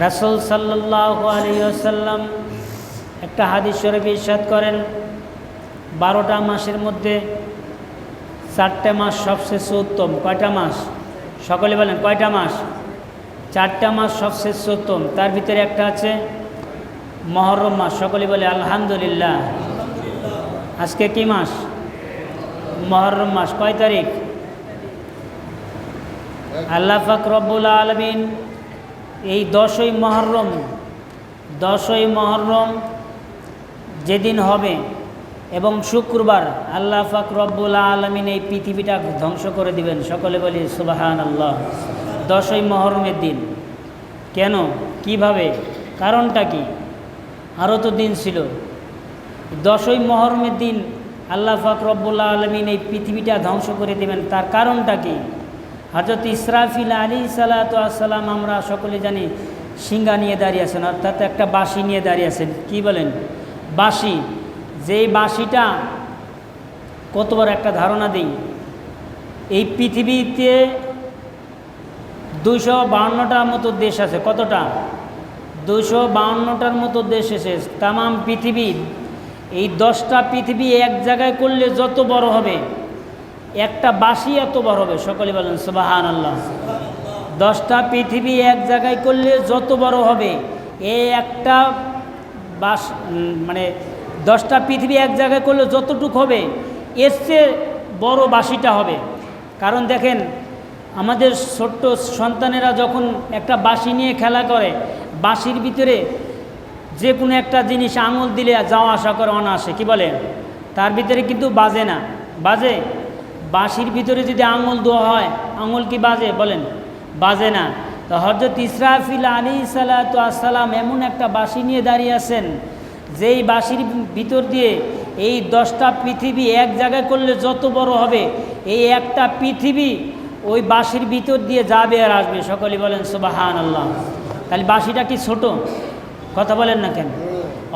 রাসূল সাল্লাল্লাহু আলাইহি ওয়াসাল্লাম একটা হাদিস শরীফে ইরশাদ করেন, 12টা মাসের মধ্যে 4টা মাস সবচেয়ে উত্তম। কয়টা মাস? সকলে বলেন কয়টা মাস? 4টা মাস সবচেয়ে উত্তম। তার ভিতরে একটা আছে মুহররম মাস। সকলে বলে আলহামদুলিল্লাহ। আজকে কি মাস? মুহররম মাস। কয় তারিখ? আল্লাহ পাক রব্বুল আলামিন এই 10ই মুহররম যেদিন হবে এবং শুক্রবার আল্লাহ পাক রব্বুল আলামিন এই পৃথিবীটা ধ্বংস করে দিবেন। সকলে বলি সুবহানাল্লাহ। 10ই মুহররমের দিন। কেন? কিভাবে? কারণটা কি? আরও তো দিন ছিল। 10ই মুহররমের দিন আল্লাহ পাক রব্বুল আলামিন এই পৃথিবীটা ধ্বংস করে দিবেন। তার কারণটা কি? হযরত ইসরাফিল আলাইহিস সালাতু ওয়াস সালাম, আমরা সকলে জানি, সিংহা নিয়ে দাঁড়িয়ে আছেন, অর্থাৎ একটা বাঁশি নিয়ে দাঁড়িয়ে আছেন। কি বলেন? বাঁশি। যেই বাঁশিটা কত বড় একটা ধারণা দিই, এই পৃথিবীতে 252টার মতো দেশ আছে। কতটা? 252টার মতো দেশ এসে তামাম পৃথিবী, এই 10টা পৃথিবী এক জায়গায় করলে যত বড় হবে, একটা বাঁশি এত বড় হবে। সকলে বলেন সুবহানাল্লাহ। 10টা পৃথিবী এক জায়গায় করলে যত বড় হবে, এই একটা মানে 10টা পৃথিবী এক জায়গায় করলে যতটুক হবে, এর চেয়ে বড় বাঁশিটা হবে। কারণ দেখেন, আমাদের ছোট্ট সন্তানেরা যখন একটা বাঁশি নিয়ে খেলা করে, বাঁশির ভিতরে যে কোনো একটা জিনিস আঙুল দিলে যাওয়া আসা করে অনায়াসে। কি বলে? তার ভিতরে কিন্তু বাজে না। বাজে? বাঁশির ভিতরে যদি আঙুল দেওয়া হয়, আঙুল কি বাজে? বলেন, বাজে না। তো হযরত ইসরাফিল আলাইহিস সালাতু ওয়াস সালাম এমন একটা বাঁশি নিয়ে দাঁড়িয়ে আছেন, যেই বাঁশির ভিতর দিয়ে এই 10টা পৃথিবী এক জায়গায় করলে যত বড় হবে, এই একটা পৃথিবী ওই বাঁশির ভিতর দিয়ে যাবে আর আসবে। সকলে বলেন সুবহানাল্লাহ। তাহলে বাঁশিটা কি ছোট? কথা বলেন না কেন?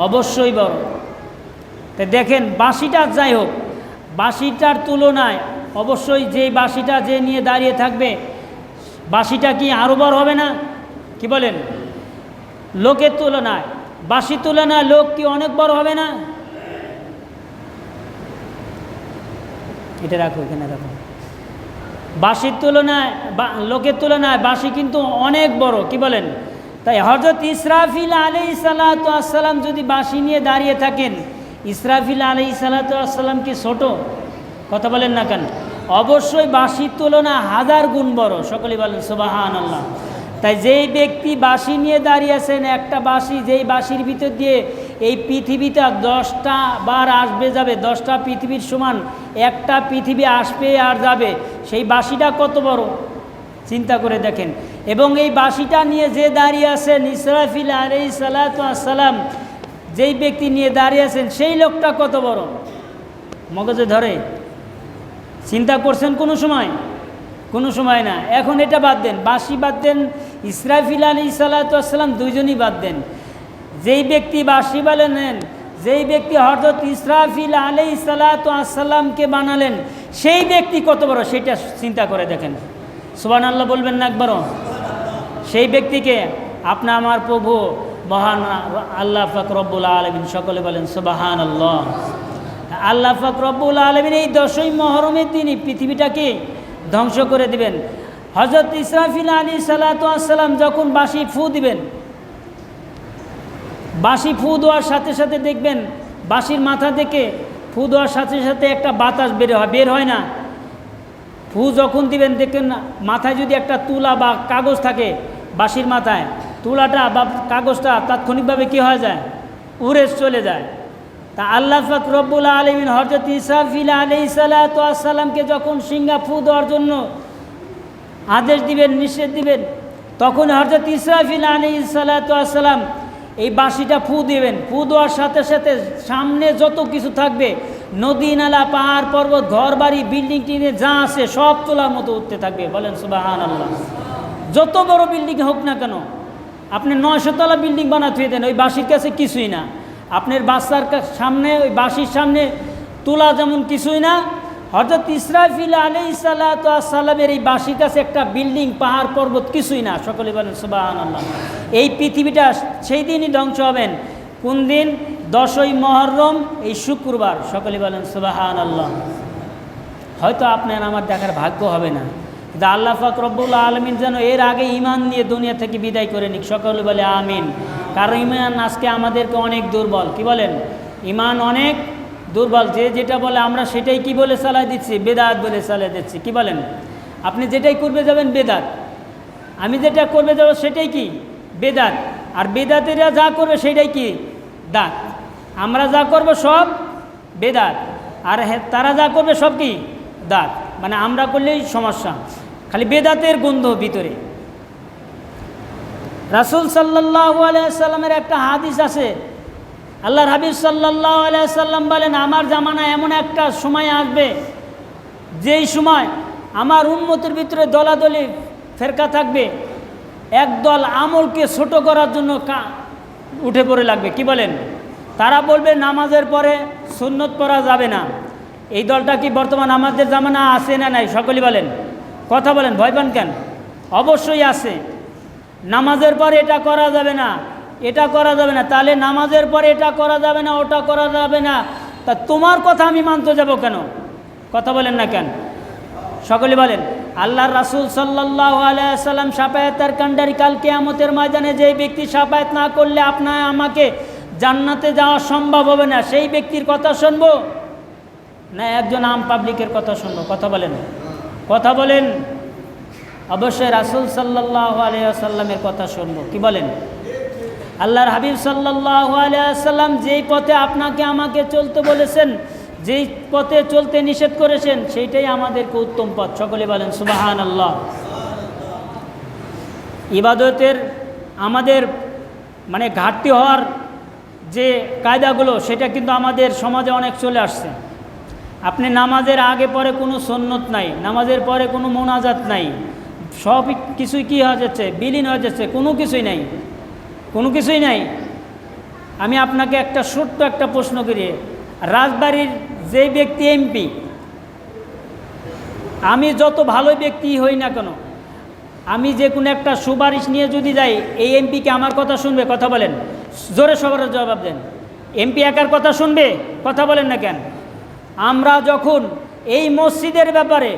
অবশ্যই বড়। তো দেখেন, বাঁশিটা যাই হোক, বাঁশিটার তুলনায় অবশ্যই যেই বাঁশিটা যে নিয়ে দাঁড়িয়ে থাকবে, বাঁশিটা কি আরও বড় হবে না? কি বলেন? লোকের তুলনায়, বাঁশির তুলনায় লোক কি অনেক বড় হবে না? এটা রাখো, এখানে রাখো। বাঁশির তুলনায়, লোকের তুলনায় বাঁশি কিন্তু অনেক বড়। কি বলেন? তাই হযরত ইসরাফিল আলাইহিস সালাতু ওয়াস সালাম যদি বাঁশি নিয়ে দাঁড়িয়ে থাকেন, ইসরাফিল আলাইহিস সালাতু ওয়াস সালাম কি ছোট? কথা বলেন না কেন? অবশ্যই বাঁশির তুলনায় 1000 গুণ বড়। সকলে বলেন সুবহানাল্লাহ। তাই যেই ব্যক্তি বাঁশি নিয়ে দাঁড়িয়ে আছেন, একটা বাঁশি, যেই বাঁশির ভিতর দিয়ে এই পৃথিবীটা 10টা বার আসবে যাবে, 10টা পৃথিবীর সমান একটা পৃথিবী আসবে আর যাবে, সেই বাঁশিটা কত বড় চিন্তা করে দেখেন। এবং এই বাঁশিটা নিয়ে যে দাঁড়িয়ে আছেন, ইসরাফিল আলাইহিস সালাতু ওয়াস সালাম, যেই ব্যক্তি নিয়ে দাঁড়িয়ে আছেন, সেই লোকটা কত বড় মগজে ধরে? চিন্তা করছেন কোনো সময়? কোনো সময় না। এখন এটা বাদ দেন, বাঁশি বাদ দেন, ইসরাফিল আলাইহিস সালাতু ওয়াস সালাম দুইজনই বাদ দেন। যেই ব্যক্তি বাঁশি বানালেন, যেই ব্যক্তি হযরত ইসরাফিল আলাইহিস সালাতু ওয়াস সালামকে বানালেন, সেই ব্যক্তি কত বড় সেটা চিন্তা করে দেখেন। সুবহানাল্লাহ বলবেন না একবারও? সেই ব্যক্তিকে আপনি আমার প্রভু মহান আল্লাহ পাক রব্বুল আলামিন। সকলে বলেন সুবহানাল্লাহ। আল্লাহ পাক রব্বুল আলামিন এই 10ই মুহররমের দিনই পৃথিবীটাকে ধ্বংস করে দিবেন। হযরত ইসরাফিল আলাইহিস সালাতু ওয়াস সালাম যখন বাঁশি ফু দিবেন, বাঁশি ফু দেওয়ার সাথে সাথে দেখবেন বাঁশির মাথা থেকে ফু দেওয়ার সাথে সাথে একটা বাতাস বের হয় না? ফু যখন দিবেন, দেখবেন মাথায় যদি একটা তুলা বা কাগজ থাকে, বাঁশির মাথায় তুলাটা বা কাগজটা তাৎক্ষণিকভাবে কি হয়ে যায়? উড়ে চলে যায়। তা আল্লাহ পাক রব্বুল আলামিন হযরত ইসরাফিল আলাইহিস সালাতু ওয়াস সালামকে যখন সিংহা ফু দেওয়ার জন্য আদেশ দিবেন, নিষেধ দিবেন, তখন হযরত ইসরাফিল আলাইহিস সালাতু ওয়াস সালাম এই বাঁশিটা ফু দিবেন। ফু দেওয়ার সাথে সাথে সামনে যত কিছু থাকবে, নদী নালা, পাহাড় পর্বত, ঘর বাড়ি, বিল্ডিং টিনে যা আছে সব তোলার মতো উঠতে থাকবে। বলেন সুবহানাল্লাহ। যত বড় বিল্ডিং হোক না কেন, আপনি 900 তলা বিল্ডিং বানাতে দেন, ওই বাঁশির কাছে কিছুই না। আপনার বাচ্চার সামনে, ওই বাঁশির সামনে তোলা যেমন কিছুই না, হযরত ইসরাফিল আলাইহিস সালাতু ওয়াস সালামের এই বাঁশির কাছে একটা বিল্ডিং, পাহাড়, পর্বত কিছুই না। সকলে বলেন সুবহানাল্লাহ। এই পৃথিবীটা সেই দিনই ধ্বংস হবেন। কোন দিন? 10ই মুহররম, এই শুক্রবার। সকলে বলেন সুবহানাল্লাহ। হয়তো আপনার আমার দেখার ভাগ্য হবে না, কিন্তু আল্লাহ পাক রব্বুল আলামিন যেন এর আগে ঈমান নিয়ে দুনিয়া থেকে বিদায় করে নিক। সকলে বলে আমিন। কারণ ঈমান আজকে আমাদেরকে অনেক দুর্বল। কি বলেন? ঈমান অনেক দুর্বল। যে যেটা বলে আমরা সেটাই কি বলে চালাই দিচ্ছি? বেদাত বলে চালাই দিচ্ছি। কি বলেন? আপনি যেটাই করবে যাবেন বেদাত, আমি যেটা করবে যাব সেটাই কি? বেদাত। আর বেদাতেরা যা করবে সেটাই কি? দাত। আমরা যা করব সব বেদাত, আর তারা যা করবে সব কি? দাত। মানে আমরা করলেই সমস্যা, খালি বেদাতের গন্ধ ভিতরে। রাসূল সাল্লাল্লাহু আলাইহি সাল্লামের একটা হাদিস আছে, আল্লাহর হাবিব সাল্লাল্লাহু আলাইহি সাল্লাম বলেন, আমার জামানায় এমন একটা সময় আসবে যেই সময় আমার উম্মতের ভিতরে দলাদলি ফেরকা থাকবে। একদল আমলকে ছোট করার জন্য উঠে পড়ে লাগবে। কি বলেন? তারা বলবে নামাজের পরে সুন্নত পড়া যাবে না। এই দলটা কি বর্তমান আমাদের জামানা আছে না নাই? সকলেই বলেন, কথা বলেন, ভয় পান কেন? অবশ্যই আছে। নামাজের পরে এটা করা যাবে না, এটা করা যাবে না। তাহলে নামাজের পরে এটা করা যাবে না, ওটা করা যাবে না, তা তোমার কথা আমি মানতে যাব কেন? কথা বলেন না কেন? সকলে বলেন। আল্লাহর রাসূল সাল্লাল্লাহু আলাইহি সাল্লাম শাফায়াতের কাণ্ডারি, কাল কিয়ামতের ময়দানে যেই ব্যক্তি শাফায়াত না করলে আপনার আমাকে জান্নাতে যাওয়া সম্ভব হবে না, সেই ব্যক্তির কথা শুনবো না একজন আম পাবলিকের কথা শুনবো? কথা বলেন, কথা বলেন। অবশ্যই রাসূল সাল্লাল্লাহু আলাইহি সাল্লামের কথা শুনবো। কি বলেন? আল্লাহর হাবিব সাল্লাল্লাহু আলাইহি সাল্লাম যেই পথে আপনাকে আমাকে চলতে বলেছেন, যেই পথে চলতে নিষেধ করেছেন, সেইটাই আমাদেরকে উত্তম পথ। সকলে বলেন সুবহানাল্লাহ। ইবাদতের আমাদের মানে ঘাটতি হওয়ার যে কায়দাগুলো, সেটা কিন্তু আমাদের সমাজে অনেক চলে আসছে। আপনি নামাজের আগে পরে কোনো সুন্নত নাই, নামাজের পরে কোনো মোনাজাত নাই, সব কিছুই কী হয়ে যাচ্ছে? বিলীন হয়ে যাচ্ছে। কোনো কিছুই নাই, কোনো কিছুই নাই। আমি আপনাকে একটা ছোট্ট একটা প্রশ্ন করি, রাজবাড়ির যে ব্যক্তি এমপি, আমি যত ভালো ব্যক্তি হই না কেন, আমি যে কোনো একটা সুপারিশ নিয়ে যদি যাই, এই এমপিকে আমার কথা শুনবে? কথা বলেন, জোরে সবার জবাব দেন। এমপি একার কথা শুনবে? কথা বলেন না কেন? আমরা যখন এই মসজিদের ব্যাপারে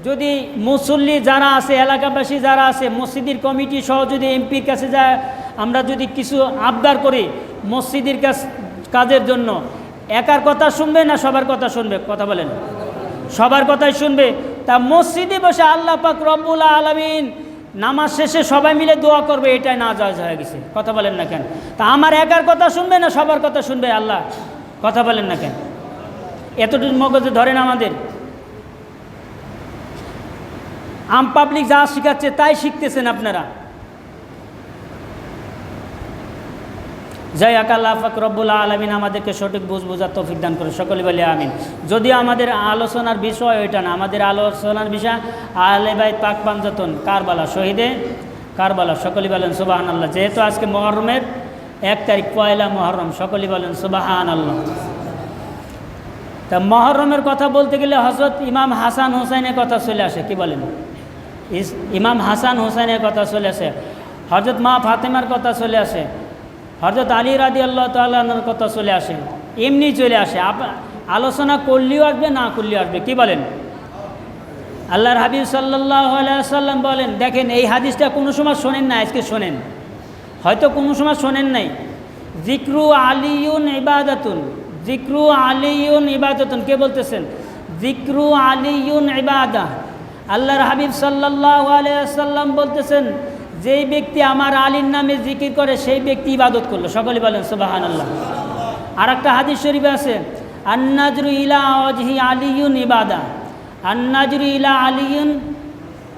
যদি মুসল্লি যারা আছে, এলাকাবাসী যারা আছে, মসজিদের কমিটি সহ যদি এমপির কাছে যায়, আমরা যদি কিছু আবদার করি মসজিদের কাজের জন্য, একার কথা শুনবে না সবার কথা শুনবে? কথা বলেন, সবার কথাই শুনবে। তা মসজিদে বসে আল্লাহ পাক রব্বুল আলামিন নামাজ শেষে সবাই মিলে দোয়া করবে, এটাই না জায়েজ হয়ে গেছে। কথা বলেন না কেন? তা আমার একার কথা শুনবে না সবার কথা শুনবে আল্লাহ? কথা বলেন না কেন? এতটুকু মগজে ধরেন আমাদের। আম পাবলিক যা শিখাচ্ছে তাই শিখতেছেন আপনারা। যাই হোক, আল্লাহ পাক রব্বুল আলামিন আমাদেরকে সঠিক বোঝার তৌফিক দান করে। সকলে বলে আমিন। যদিও আমাদের আলোচনার বিষয় ওইটা না, আমাদের আলোচনার বিষয় আহলে বাইত পাক পাঞ্জাতন কারবালা, শহীদে কারবালা। সকলে বলেন সুবহানাল্লাহ। যেহেতু আজকে মুহররমের 1 তারিখ, পয়লা মুহররম, সকলে বলেন সুবহানাল্লাহ। তা মুহররমের কথা বলতে গেলে হযরত ইমাম হাসান হুসাইনের কথা চলে আসে। কি বলেন? ইমাম হাসান হুসাইনের কথা চলে আসে, হযরত মা ফাতেমার কথা চলে আসে, হযরত আলী রাদিয়াল্লাহু তাআলা আনহুর কথা চলে আসে, এমনি চলে আসে। আলোচনা করলেও আসবে, না করলেও আসবে। কি বলেন? আল্লাহর হাবিব সাল্লাল্লাহু আলাইহি সাল্লাম বলেন, দেখেন এই হাদিসটা কোনো সময় শোনেন না, আজকে শোনেন, হয়তো কোনো সময় শোনেন নাই। যিকরু আলিয়ুন ইবাদাতুন, যিকরু আলিয়ুন ইবাদাতুন। কে বলতেছেন? যিকরু আলিয়ুন ইবাদা। আল্লাহর হাবিব সাল্লাল্লাহু আলাইহি সাল্লাম বলতেছেন, যেই ব্যক্তি আমার আলীর নামে জিকির করে সেই ব্যক্তি ইবাদত করলো। সকলে বলেন সুবহানাল্লাহ। আর একটা হাদিস শরীফে আছে, আন-নাজরু ইলা ওয়াজহি আলিয়ুন ইবাদা, আন-নাজরু ইলা আলিয়ুন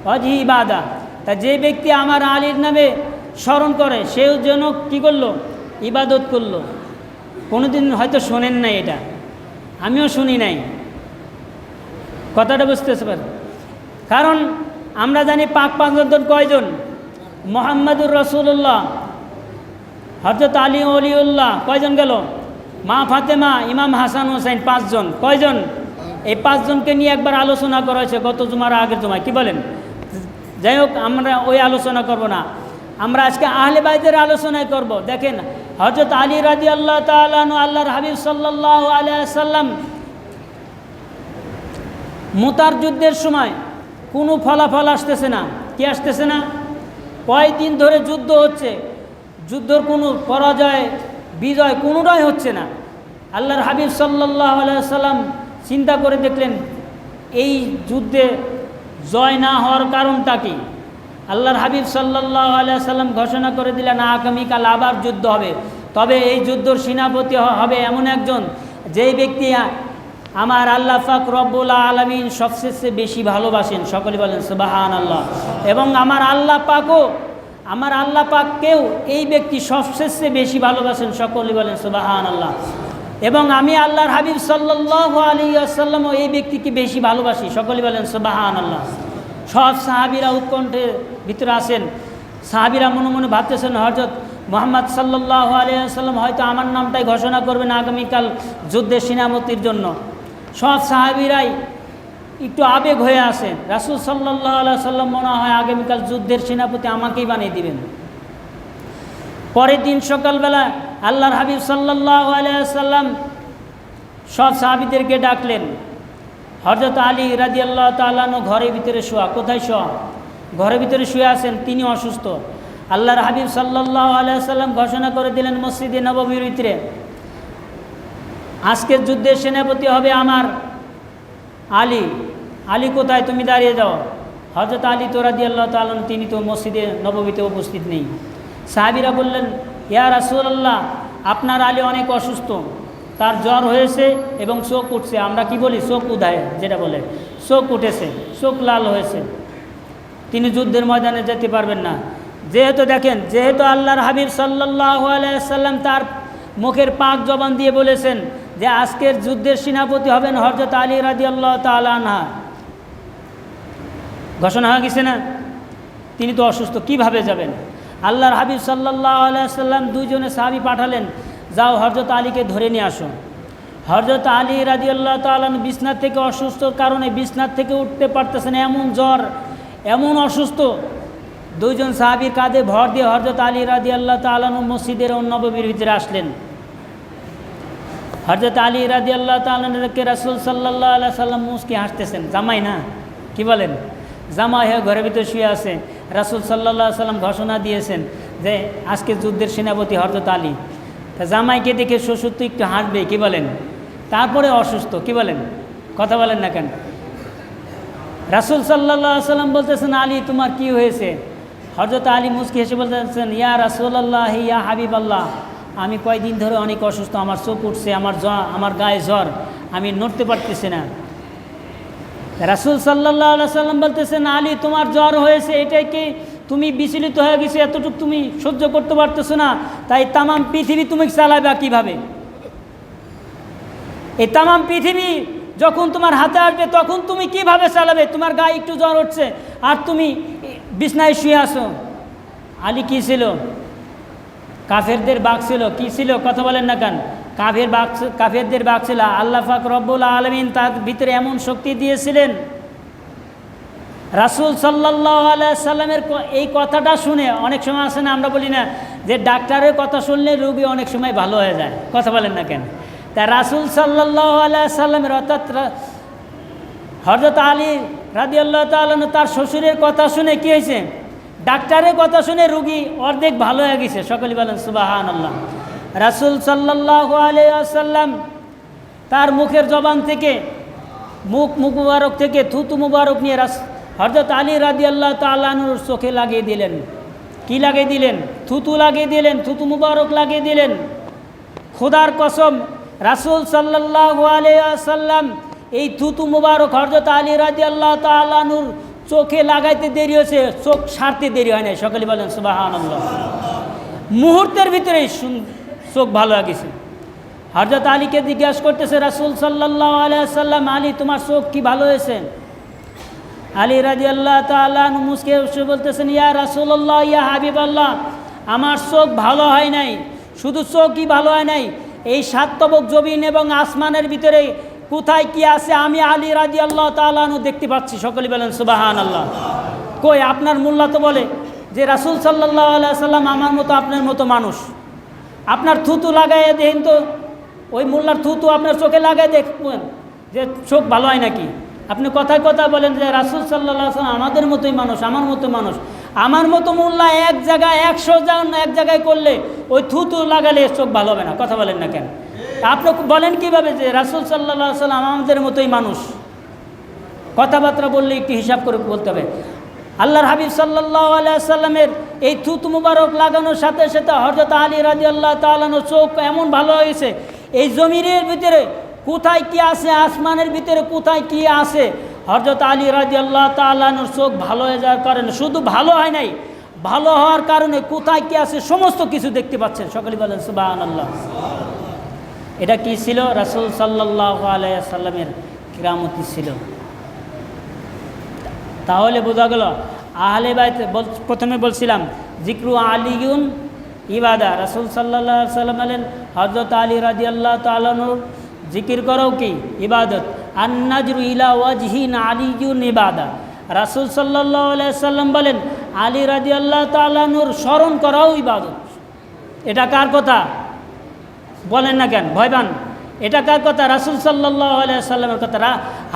ওয়াজহি ইবাদা। তা যে ব্যক্তি আমার আলীর নামে স্মরণ করে সেও যেন কী করলো? ইবাদত করলো। কোনোদিন হয়তো শোনেন নাই, এটা আমিও শুনি নাই। কথাটা বুঝতে পারেন? কারণ আমরা জানি পাক পাঁচজন কয়জন? মুহাম্মাদুর রাসূলুল্লাহ, হযরত আলী ওলিউল্লাহ, কয়জন গেল? মা ফাতেমা, ইমাম হাসান হুসাইন, 5 জন। কয়জন? এই 5 জনকে নিয়ে একবার আলোচনা করা হয়েছে গত জুমার আগের জুমায়, কি বলেন? যাই হোক, আমরা ওই আলোচনা করব না, আমরা আজকে আহলে বাইতের আলোচনায় করব। দেখেন, হযরত আলী রাদিয়াল্লাহু তাআলা আনহু, আল্লাহর হাবিব সাল্লাল্লাহু আলাইহি ওয়াসাল্লাম মুতার যুদ্ধের সময় কোনো ফলাফল আসতেছে না। কি আসতেছে না? কয়েকদিন ধরে যুদ্ধ হচ্ছে, যুদ্ধর কোনো পরাজয় বিজয় কোনোটাই হচ্ছে না। আল্লাহর হাবিব সাল্লাল্লাহু আলাইহি ওয়াসাল্লাম চিন্তা করে দেখলেন এই যুদ্ধে জয় না হওয়ার কারণটা কি। আল্লাহর হাবিব সাল্লাল্লাহু আলাইহি ওয়াসাল্লাম ঘোষণা করে দিলেন আগামীকাল আবার যুদ্ধ হবে, তবে এই যুদ্ধর সেনাপতি হবে এমন একজন যেই ব্যক্তি আমার আল্লাহ পাক রব্বুল আলামিন সবচেয়ে বেশি ভালোবাসেন। সকলে বলেন সুবহানাল্লাহ। এবং আমার আল্লাহ পাককেও এই ব্যক্তি সবচেয়ে বেশি ভালোবাসেন। সকলে বলেন সুবহানাল্লাহ। এবং আমি আল্লাহর হাবিব সাল্লাল্লাহু আলাইহি ওয়াসাল্লাম এই ব্যক্তিকে বেশি ভালোবাসি। সকলে বলেন সুবহানাল্লাহ। সব সাহাবীরা উৎকণ্ঠের ভিতরে আছেন। সাহাবীরা মনে মনে ভাবতেছেন হযরত মুহাম্মদ সাল্লাল্লাহু আলাইহি ওয়াসাল্লাম হয়তো আমার নামটাই ঘোষণা করবেন আগামীকাল যুদ্ধের সেনাপতির জন্য। সব সাহাবীরাই একটু আবেগ হয়ে আসেন। রাসূল সাল্লাল্লাহু আলাইহি ওয়াসাল্লাম মনে হয় আগামীকাল যুদ্ধের সেনাপতি আমাকেই বানিয়ে দিবেন। পরের দিন সকালবেলা আল্লাহর হাবিব সাল্লাল্লাহু আলাইহি ওয়াসাল্লাম সব সাহাবীদেরকে ডাকলেন। হযরত আলী রাদিয়াল্লাহু তাআলা আনহু ঘরের ভিতরে শোয়া। কোথায় শোয়া? ঘরের ভিতরে শুয়ে আছেন, তিনি অসুস্থ। আল্লাহর হাবিব সাল্লাল্লাহু আলাইহি ওয়াসাল্লাম ঘোষণা করে দিলেন মসজিদে নববীর ভিতরে আজকের যুদ্ধের সেনাপতি হবে আমার আলী। আলী কোথায়? তুমি দাঁড়িয়ে যাও। হযরত আলী তো রাদিয়াল্লাহু তাআলা আনহু তিনি তো মসজিদে নববীতে উপস্থিত নেই। সাহাবীরা বললেন, ইয়া রাসূলুল্লাহ, আপনার আলী অনেক অসুস্থ, তার জ্বর হয়েছে এবং চোখ উঠছে। আমরা কি বলি? চোখ উধায়, যেটা বলে চোখ উঠেছে, চোখ লাল হয়েছে, তিনি যুদ্ধের ময়দানে যেতে পারবেন না। যেহেতু আল্লাহর হাবিব সাল্লাল্লাহু আলাইহি ওয়াসাল্লাম তার মুখের পাক জবান দিয়ে বলেছেন যে আজকের যুদ্ধের সেনাপতি হবেন হযরত আলী রাদিয়াল্লাহু তাআলা আনহু, ঘোষণা হয়ে গেছে না? তিনি তো অসুস্থ, কিভাবে যাবেন? আল্লাহর হাবিব সাল্লাল্লাহু আলাইহি ওয়াসাল্লাম 2 জনে সাহাবী পাঠালেন, যাও হযরত আলীকে ধরে নিয়ে আসো। হযরত আলী রাদিয়াল্লাহু তাআলা বিছনা থেকে অসুস্থর কারণে বিছনা থেকে উঠতে পারতেছেন, এমন জ্বর, এমন অসুস্থ। 2 জন সাহাবীর কাঁধে ভর দিয়ে হযরত আলী রাদিয়াল্লাহু তাআলা মসজিদের নববীর ভিতরে আসলেন। হযরত আলী রাদিয়াল্লাহু তাআলা কে রাসূল সাল্লাল্লাহু আলাইহি ওয়াসাল্লাম মুস্কি হাসতেছেন। জামাই না, কি বলেন? জামাই হয়ে ঘরের ভিতরে শুয়ে আছে। রাসূল সাল্লাল্লাহু আলাইহি ওয়াসাল্লাম ঘোষণা দিয়েছেন যে আজকে যুদ্ধের সেনাপতি হযরত আলী। তা জামাইকে দেখে শ্বশুর তো একটু হাসবে, কি বলেন? তারপরে অসুস্থ, কি বলেন? কথা বলেন না কেন? রাসূল সাল্লাল্লাহু আলাইহি ওয়াসাল্লাম বলতেছেন, আলী তোমার কি হয়েছে? হযরত আলী মুস্কি হেসে বলতেছেন, ইয়া রাসূলুল্লাহ, ইয়া হাবিবাল্লাহ, আমি কয়েকদিন ধরে অনেক অসুস্থ, আমার চোখ উঠছে, আমার গায়ে জ্বর, আমি নড়তে পারতেছি না। রাসূল সাল্লাল্লাহু আলাইহি ওয়াসাল্লাম বলতেছেন, আলী তোমার জ্বর হয়েছে, এটাই কি তুমি বিচলিত হয়ে গেছো, এতটুকু তুমি সহ্য করতে পারতেছো না, তাই তামাম পৃথিবী তুমি চালাবে কিভাবে? এই তামাম পৃথিবী যখন তোমার হাতে আসবে তখন তুমি কিভাবে চালাবে? তোমার গায়ে একটু জ্বর উঠছে আর তুমি বিছনায় শুয়ে আসো। আলী কি ছিল? কাফেরদের বাঘ ছিল। কি ছিল? কথা বলেন না কেন? কাফেরদের বাঘ ছিল। আল্লাহ পাক রব্বুল আলামিন তার ভিতরে এমন শক্তি দিয়েছিলেন। রাসূল সাল্লাল্লাহু আলাইহি সাল্লামের এই কথাটা শুনে অনেক সময় আছে না, আমরা বলি না যে ডাক্তারের কথা শুনলে রোগী অনেক সময় ভালো হয়ে যায়। কথা বলেন না কেন? তা রাসূল সাল্লাল্লাহু আলাইহি সাল্লামের অর্থাৎ হযরত আলী রাদিয়াল্লাহু তাআলা তার শ্বশুরের কথা শুনে কি হয়েছে? ডাক্তারের কথা শুনে রোগী অর্ধেক ভালো হয়ে গেছে। সকলে বলেন সুবহানাল্লাহ। রাসূল সাল্লাল্লাহু আলাইহি ওয়াসাল্লাম তার মুখের জবান থেকে মুখ মুবারক থেকে থুতু মুবারক নিয়ে হযরত আলী রাদিয়াল্লাহু তাআলা আনহুর চোখে লাগিয়ে দিলেন। কি লাগিয়ে দিলেন? থুতু লাগিয়ে দিলেন, থুতু মুবারক লাগিয়ে দিলেন। খোদার কসম, রাসূল সাল্লাল্লাহু আলাইহি ওয়াসাল্লাম এই থুতু মুবারক হযরত আলী রাদিয়াল্লাহু তাআলা আনহুর চোখে লাগাইতে দেরি হয়েছে, চোখ সারতে দেরি হয় নাই। সকলে বলেন সুবহানাল্লাহ। মুহূর্তের ভিতরেই চোখ ভালো হয়ে গেছে। হযরত আলীকে জিজ্ঞাসা করতেছে রাসূল সাল্লাল্লাহু আলাইহি ওয়াসাল্লাম, আলী তোমার চোখ কি ভালো হয়েছে? আলী রাদিয়াল্লাহু তাআলা আনহু মুস্কি হেসে বলতেছেন, ইয়া রাসূলুল্লাহ, ইয়া হাবিবাল্লাহ, আমার চোখ ভালো হয় নাই। শুধু চোখই ভালো হয় নাই, এই সাত তবক জমিন এবং আসমানের ভিতরে কোথায় কি আছে আমি আলী রাদিয়াল্লাহু তাআলা আনহু দেখতে পাচ্ছি। সকলে বলেন সুবহানাল্লাহ। কই আপনার মোল্লা তো বলে যে রাসূল সাল্লাল্লাহু আলাইহি সাল্লাম আমার মতো আপনার মতো মানুষ। আপনার থুতু লাগাইয়া দেখেন তো, ওই মোল্লার থুতু আপনার চোখে লাগাই দেখবেন যে চোখ ভালো হয় নাকি। আপনি কথায় কথা বলেন যে রাসূল সাল্লাল্লাহু আলাইহি সাল্লাম আমাদের মতোই মানুষ, আমার মতো মানুষ। আমার মতো মোল্লা এক জায়গায় 100 জন এক জায়গায় করলে ওই থুতু লাগালে চোখ ভালো হবে না। কথা বলেন না কেন? আপনি বলেন কিভাবে যে রাসূল সাল্লাল্লাহু আলাইহি সাল্লাম আমাদের মতোই মানুষ? কথাবার্তা বললে একটু হিসাব করে বলতে হবে। আল্লাহর হাবিব সাল্লাল্লাহু আলাইহি সাল্লামের এই থুতু মুবারক লাগানোর সাথে সাথে হযরত আলী রাদিয়াল্লাহু তাআলা আনহুর চোখ এমন ভালো হয়েছে, এই জমিনের ভিতরে কোথায় কি আছে, আসমানের ভিতরে কোথায় কি আছে, হযরত আলী রাদিয়াল্লাহু তাআলা আনহুর চোখ ভালো হয়ে যাওয়ার কারণে, শুধু ভালো হয় নাই, ভালো হওয়ার কারণে কোথায় কি আছে সমস্ত কিছু দেখতে পাচ্ছেন। সকলে বলেন সুবহানাল্লাহ। এটা কি ছিল? রাসূল সাল্লাল্লাহু আলাইহি সাল্লামের কিরামতি ছিল। তাহলে বোঝা গেল আহলে বাইত, প্রথমে বলছিলাম জিক্রু আলিয়ুন ইবাদা। রাসূল সাল্লাল্লাহু আলাইহি সাল্লাম বলেন হযরত আলী রাদিয়াল্লাহু তাআলা আনহুর জিকির করো কি ইবাদত। আন নাজরু ইলা ওয়াজহিন আলিয়ুন ইবাদা। রাসূল সাল্লাল্লাহু আলাইহি সাল্লাম বলেন আলী রাদিয়াল্লাহু তাআলা আনহুর স্মরণ করাও ইবাদত। এটা কার কথা বলেন না কেন? ভয় পান? এটা কার কথা? রাসূল সাল্লাল্লাহু আলাইহি সাল্লামের কথা।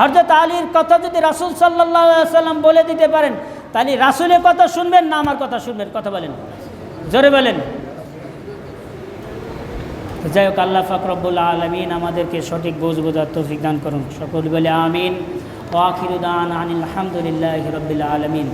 হযরত আলীর কথা যদি রাসূল সাল্লাল্লাহু আলাইহি সাল্লাম বলে দিতে পারেন, তাহলে রাসূলের কথা শুনবেন না আমার কথা শুনবেন? কথা বলেন, জোরে বলেন। যাই হোক, আল্লাহ পাক রব্বুল আলামিন আমাদেরকে সঠিক বোঝার তৌফিক দান করুন। সকল বলে আমিন। ওয়া আখিরু দাওয়ানা আনিল হামদুলিল্লাহি রাব্বিল আলামিন।